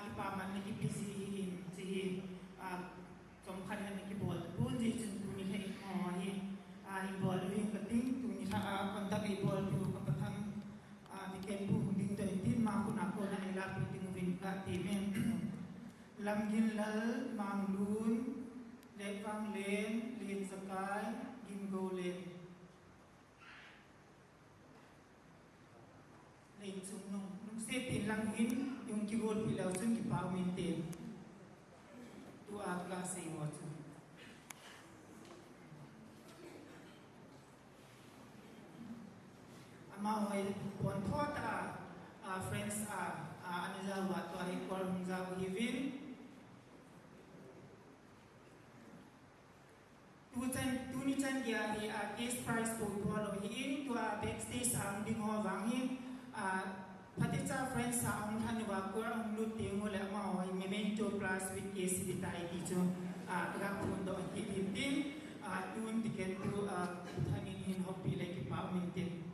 kipaman ni kipisihin si somkhan ni kibol pun ji chun tu ni hai hi bol ring kating tu ni kontak ibol tu kapatang diken pu ding to tin ma ku na ko na ila piting win ka timen lamgin lal manglun lewang len len sakai gin go len len sung nung se tin lang hin yung kigol pilaw sun ki pa minten tu agla se mo tu ama hoy pon thota friends anila wa to ai kor za hivin tu ni chan ya hi case price to bolo hi tu backstage ang ding ho wang hi Paticha friends sa ang hanwa ko ang luting wala mo ay memento plus with case bitai dito taga pundo hitin tun tiket tu hanin hin hopi like pa mintin